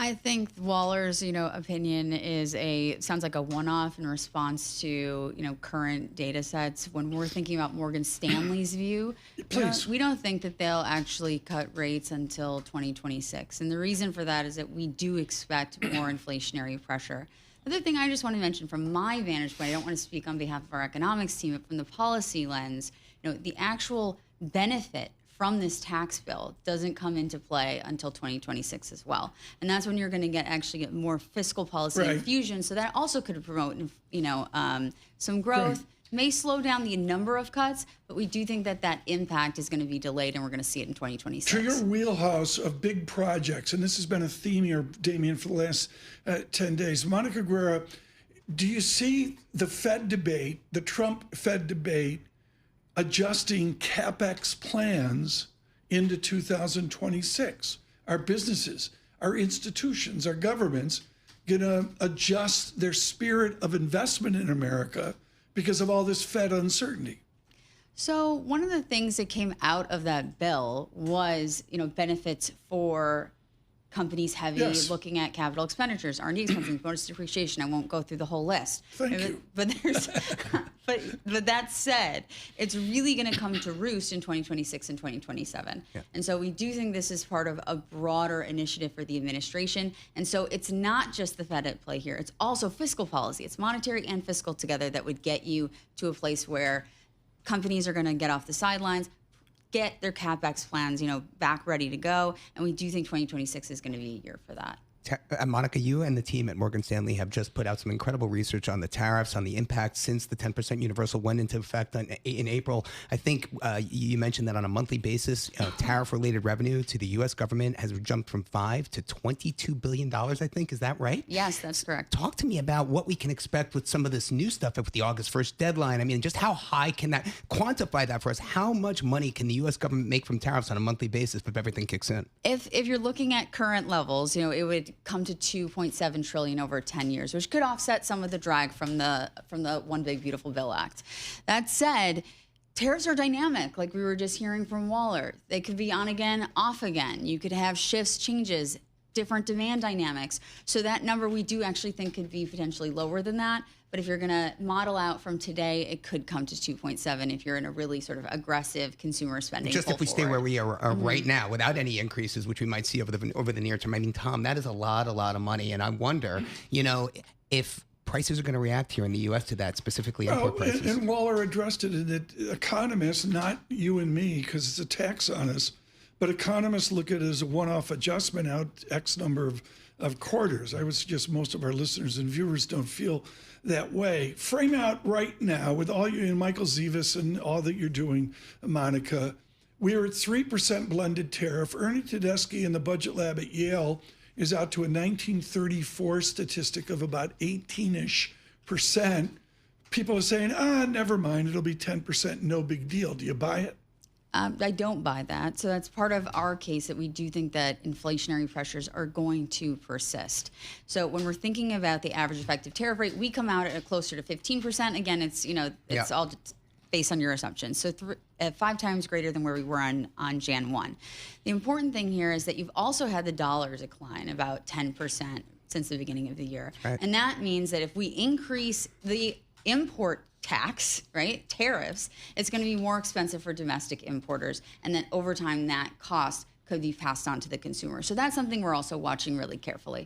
I think Waller's, opinion sounds like a one-off in response to, current data sets. When we're thinking about Morgan Stanley's view, Please. we don't think that they'll actually cut rates until 2026. And the reason for that is that we do expect more inflationary pressure. The other thing I just want to mention from my vantage point, I don't want to speak on behalf of our economics team, but from the policy lens, the actual benefit from this tax bill doesn't come into play until 2026 as well. And that's when you're going to get more fiscal policy Right. infusion. So that also could promote, some growth. Right. May slow down the number of cuts, but we do think that impact is going to be delayed and we're going to see it in 2026. To your wheelhouse of big projects, and this has been a theme here, Damien, for the last 10 days. Monica Guerra, do you see the Fed debate, the Trump Fed debate, adjusting CapEx plans into 2026? Our businesses, our institutions, our governments going to adjust their spirit of investment in America because of all this Fed uncertainty? So one of the things that came out of that bill was, benefits for companies heavy Yes. looking at capital expenditures, R&D expenses, bonus depreciation. I won't go through the whole list. Thank you. But there's, but that said, it's really going to come to roost in 2026 and 2027. Yeah. And so we do think this is part of a broader initiative for the administration. And so it's not just the Fed at play here. It's also fiscal policy. It's monetary and fiscal together that would get you to a place where companies are going to get off the sidelines, get their CapEx plans, back ready to go. And we do think 2026 is going to be a year for that. Monica, you and the team at Morgan Stanley have just put out some incredible research on the tariffs, on the impact since the 10% universal went into effect in April. I think you mentioned that on a monthly basis, tariff-related revenue to the U.S. government has jumped from $5 to $22 billion, I think. Is that right? Yes, that's correct. Talk to me about what we can expect with some of this new stuff with the August 1st deadline. I mean, just how high can that, quantify that for us? How much money can the U.S. government make from tariffs on a monthly basis if everything kicks in? If you're looking at current levels, it would come to 2.7 trillion over 10 years, which could offset some of the drag from the One Big Beautiful Bill Act. That said, tariffs are dynamic, like we were just hearing from Waller. They could be on again, off again. You could have shifts, changes, different demand dynamics. So that number we do actually think could be potentially lower than that. But if you're going to model out from today, it could come to 2.7 if you're in a really sort of aggressive consumer spending. Just if we stay where we are Mm-hmm. right now, without any increases, which we might see over the near term. I mean, Tom, that is a lot of money, and I wonder, if prices are going to react here in the U.S. to that, specifically import prices. And Waller addressed it in that economists, not you and me, because it's a tax on us, but economists look at it as a one-off adjustment out X number of quarters. I would suggest most of our listeners and viewers don't feel that way. Frame out right now with all you and Michael Zevis and all that you're doing, Monica. We are at 3% blended tariff. Ernie Tedeschi in the budget lab at Yale is out to a 1934 statistic of about 18-ish%. People are saying, never mind, it'll be 10%, no big deal. Do you buy it? I don't buy that. So that's part of our case that we do think that inflationary pressures are going to persist. So when we're thinking about the average effective tariff rate, we come out at closer to 15%. Again, it's all just based on your assumptions. So 5 times greater than where we were on Jan 1. The important thing here is that you've also had the dollar decline about 10% since the beginning of the year. Right. And that means that if we increase the import tax, right, tariffs, it's going to be more expensive for domestic importers. And then over time, that cost could be passed on to the consumer. So that's something we're also watching really carefully.